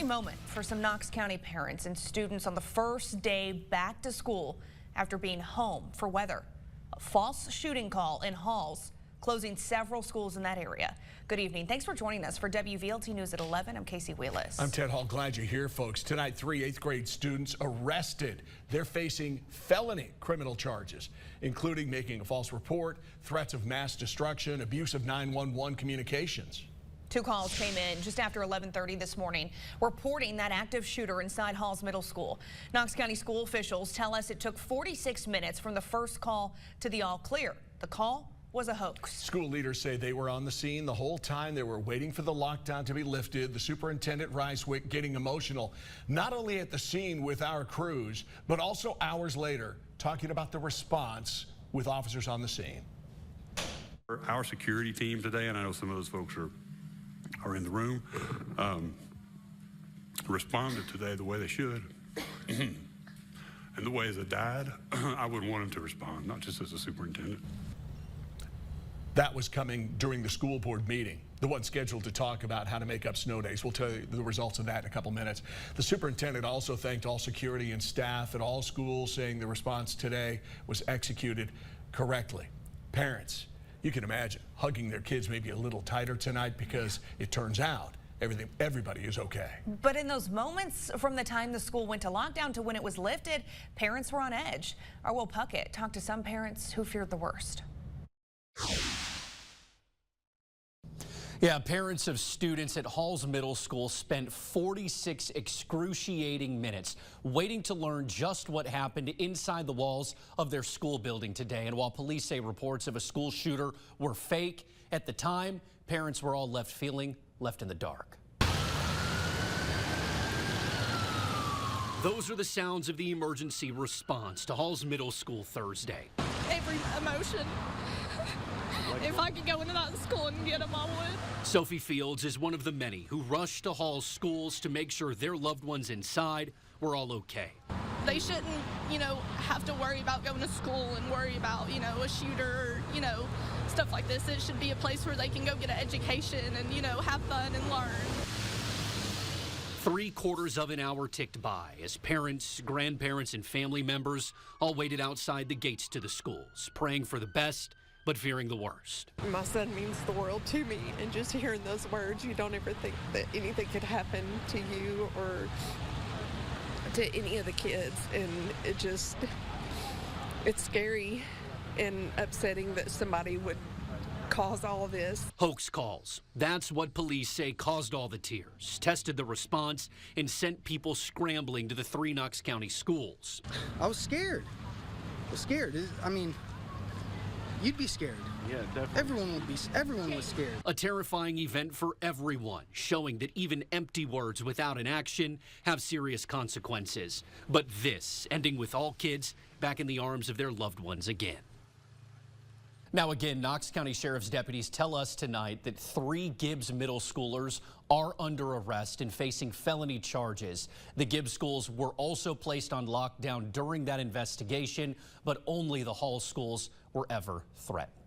scary moment for some Knox County parents and students on the first day back to school after being home for weather. A false shooting call in Halls, closing several schools in that area. Good evening. Thanks for joining us for WVLT News at 11. I'm Casey Wheelis. I'm Ted Hall. Glad you're here, folks. Tonight, 3 8th grade students arrested. They're facing felony criminal charges, including making a false report, threats of mass destruction, abuse of 911 communications. 2 calls came in just after 11:30 this morning, reporting that active shooter inside Halls Middle School. Knox County school officials tell us it took 46 minutes from the first call to the all clear. The call was a hoax. School leaders say they were on the scene the whole time. They were waiting for the lockdown to be lifted. The superintendent, Ricewick, getting emotional, not only at the scene with our crews, but also hours later, talking about the response with officers on the scene. Our security team today, and I know some of those folks are in the room, responded today the way they should. And the way as a dad, I would want them to respond, not just as a superintendent. That was coming during the school board meeting, the one scheduled to talk about how to make up snow days. We'll tell you the results of that in a couple minutes. The superintendent also thanked all security and staff at all schools, saying the response today was executed correctly. Parents, you can imagine hugging their kids maybe a little tighter tonight because it turns out everybody is okay. But in those moments from the time the school went to lockdown to when it was lifted, parents were on edge. Our Will Puckett talked to some parents who feared the worst. Yeah, parents of students at Halls Middle School spent 46 excruciating minutes waiting to learn just what happened inside the walls of their school building today. And while police say reports of a school shooter were fake, at the time, parents were all left feeling left in the dark. Those are the sounds of the emergency response to Halls Middle School Thursday. Every emotion. If I could go into that school and get them, I would. Sophie Fields is one of the many who rushed to Halls schools to make sure their loved ones inside were all okay. They shouldn't, have to worry about going to school and worry about, a shooter or, stuff like this. It should be a place where they can go get an education and, have fun and learn. 3/4 of an hour ticked by as parents, grandparents, and family members all waited outside the gates to the schools, praying for the best but fearing the worst. My son means the world to me, and just hearing those words, you don't ever think that anything could happen to you or to any of the kids, and it's scary and upsetting that somebody would cause all of this. Hoax calls. That's what police say caused all the tears, tested the response, and sent people scrambling to the 3 Knox County schools. I was scared. I mean, you'd be scared. Yeah, definitely. Everyone was scared. A terrifying event for everyone, showing that even empty words without an action have serious consequences. But this, ending with all kids back in the arms of their loved ones again. Now again, Knox County Sheriff's deputies tell us tonight that 3 Gibbs middle schoolers are under arrest and facing felony charges. The Gibbs schools were also placed on lockdown during that investigation, but only the Hall schools were ever threatened.